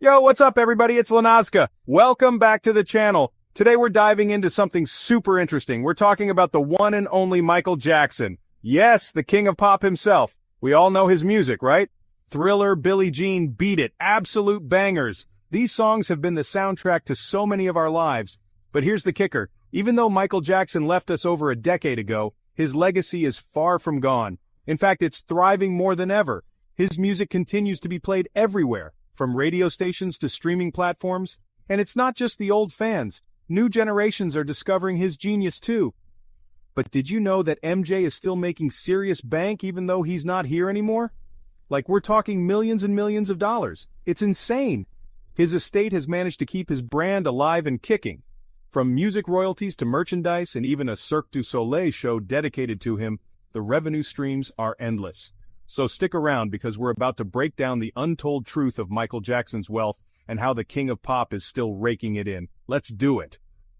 Yo, what's up everybody? It's Lanazka. Welcome back to the channel. Today we're diving into something super interesting. We're talking about the one and only Michael Jackson. Yes, the king of pop himself. We all know his music, right? Thriller, Billie Jean, Beat It, absolute bangers. These songs have been the soundtrack to so many of our lives. But here's the kicker. Even though Michael Jackson left us over a decade ago, his legacy is far from gone. In fact, it's thriving more than ever. His music continues to be played everywhere, from radio stations to streaming platforms. And it's not just the old fans. New generations are discovering his genius too. But did you know that MJ is still making serious bank even though he's not here anymore? Like, we're talking millions and millions of dollars. It's insane. His estate has managed to keep his brand alive and kicking. From music royalties to merchandise and even a Cirque du Soleil show dedicated to him, the revenue streams are endless. So stick around because we're about to break down the untold truth of Michael Jackson's wealth and how the king of pop is still raking it in. Let's do it.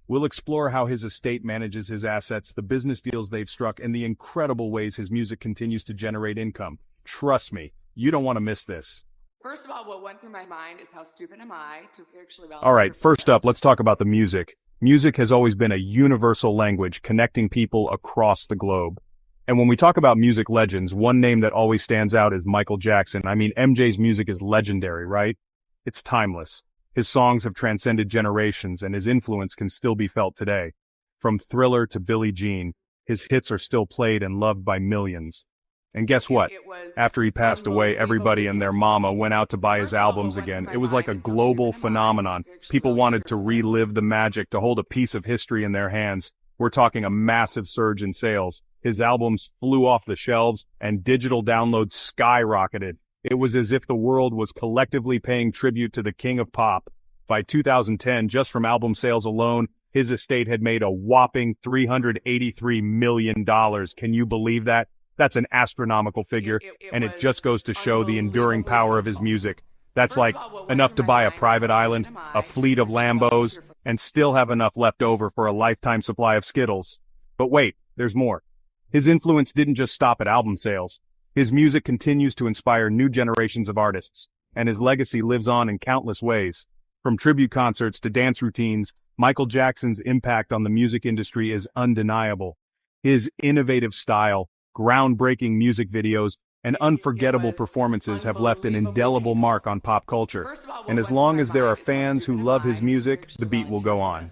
We'll explore how his estate manages his assets, the business deals they've struck, and the incredible ways his music continues to generate income. Trust me, you don't want to miss this. First of all, what went through my mind is how stupid am I to actually All right, first up, let's talk about the music. Music has always been a universal language connecting people across the globe. And when we talk about music legends, one name that always stands out is Michael Jackson. I mean, MJ's music is legendary, right? It's timeless. His songs have transcended generations, and his influence can still be felt today. From Thriller to Billie Jean, his hits are still played and loved by millions. And guess what? After he passed away, everybody and their mama went out to buy his albums again. It was like a global phenomenon. People wanted to relive the magic, to hold a piece of history in their hands. We're talking a massive surge in sales. His albums flew off the shelves, and digital downloads skyrocketed. It was as if the world was collectively paying tribute to the king of pop. By 2010, just from album sales alone, his estate had made a whopping $383 million. Can you believe that? That's an astronomical figure, and it just goes to show the enduring power of his music. That's like enough to buy a private island, a fleet of Lambos, and still have enough left over for a lifetime supply of Skittles. But wait, there's more. His influence didn't just stop at album sales. His music continues to inspire new generations of artists, and his legacy lives on in countless ways. From tribute concerts to dance routines, Michael Jackson's impact on the music industry is undeniable. His innovative style, groundbreaking music videos, and unforgettable performances have left an indelible mark on pop culture. And as long as there are fans who love his music, the beat will go on.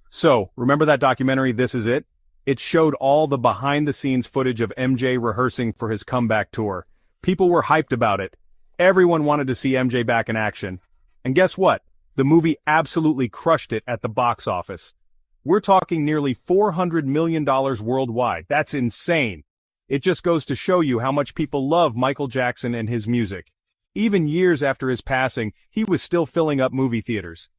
So, remember that documentary, This Is It? It showed all the behind-the-scenes footage of MJ rehearsing for his comeback tour. People were hyped about it. Everyone wanted to see MJ back in action. And guess what? The movie absolutely crushed it at the box office. We're talking nearly $400 million worldwide. That's insane. It just goes to show you how much people love Michael Jackson and his music. Even years after his passing, he was still filling up movie theaters.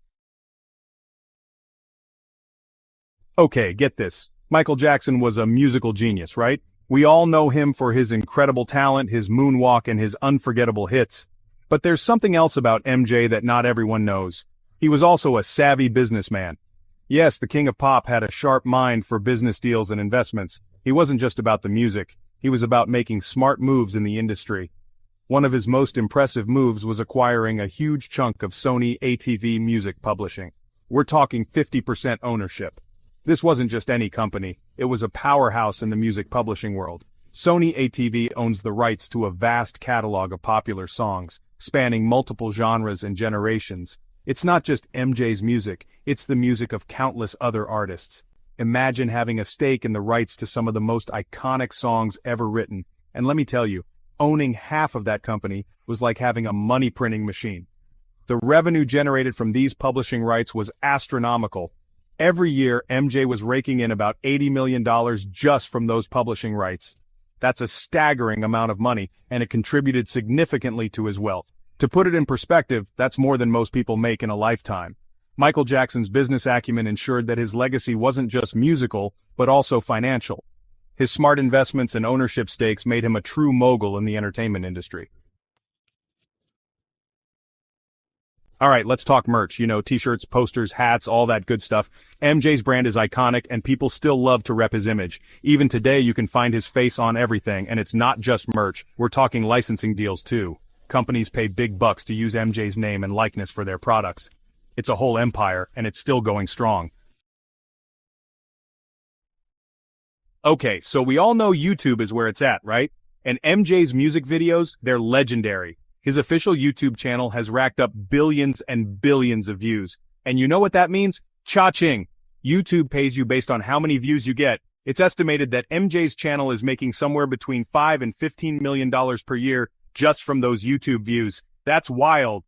Okay, get this. Michael Jackson was a musical genius, right? We all know him for his incredible talent, his moonwalk, and his unforgettable hits. But there's something else about MJ that not everyone knows. He was also a savvy businessman. Yes, the king of pop had a sharp mind for business deals and investments. He wasn't just about the music. He was about making smart moves in the industry. One of his most impressive moves was acquiring a huge chunk of Sony ATV Music Publishing. We're talking 50% ownership. This wasn't just any company, it was a powerhouse in the music publishing world. Sony ATV owns the rights to a vast catalog of popular songs, spanning multiple genres and generations. It's not just MJ's music, it's the music of countless other artists. Imagine having a stake in the rights to some of the most iconic songs ever written. And let me tell you, owning half of that company was like having a money printing machine. The revenue generated from these publishing rights was astronomical. Every year, MJ was raking in about $80 million just from those publishing rights. That's a staggering amount of money, and it contributed significantly to his wealth. To put it in perspective, that's more than most people make in a lifetime. Michael Jackson's business acumen ensured that his legacy wasn't just musical, but also financial. His smart investments and ownership stakes made him a true mogul in the entertainment industry. All right, let's talk merch. You know, t-shirts, posters, hats, all that good stuff. MJ's brand is iconic, and people still love to rep his image. Even today, you can find his face on everything, and it's not just merch. We're talking licensing deals, too. Companies pay big bucks to use MJ's name and likeness for their products. It's a whole empire, and it's still going strong. Okay, so we all know YouTube is where it's at, right? And MJ's music videos, they're legendary. His official YouTube channel has racked up billions and billions of views. And you know what that means? Cha-ching! YouTube pays you based on how many views you get. It's estimated that MJ's channel is making somewhere between $5 and $15 million per year just from those YouTube views. That's wild.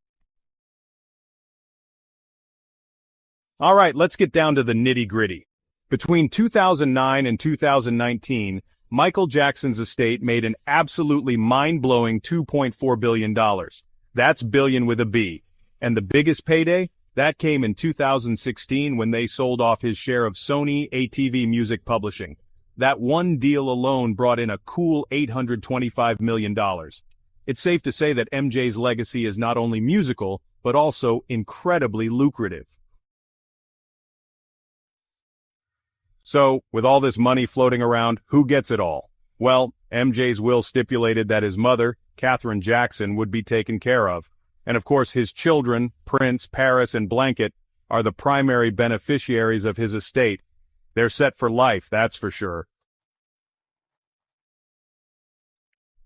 Alright, let's get down to the nitty-gritty. Between 2009 and 2019, Michael Jackson's estate made an absolutely mind-blowing $2.4 billion. That's billion with a B. And the biggest payday? That came in 2016 when they sold off his share of Sony ATV Music Publishing. That one deal alone brought in a cool $825 million. It's safe to say that MJ's legacy is not only musical, but also incredibly lucrative. So, with all this money floating around, who gets it all? Well, MJ's will stipulated that his mother, Katherine Jackson, would be taken care of. And of course his children, Prince, Paris, and Blanket, are the primary beneficiaries of his estate. They're set for life, that's for sure.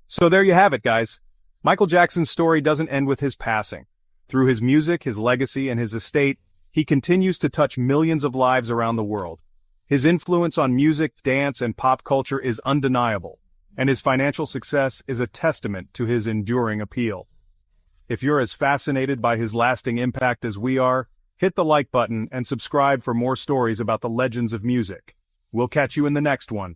So there you have it, guys. Michael Jackson's story doesn't end with his passing. Through his music, his legacy, and his estate, he continues to touch millions of lives around the world. His influence on music, dance, and pop culture is undeniable, and his financial success is a testament to his enduring appeal. If you're as fascinated by his lasting impact as we are, hit the like button and subscribe for more stories about the legends of music. We'll catch you in the next one.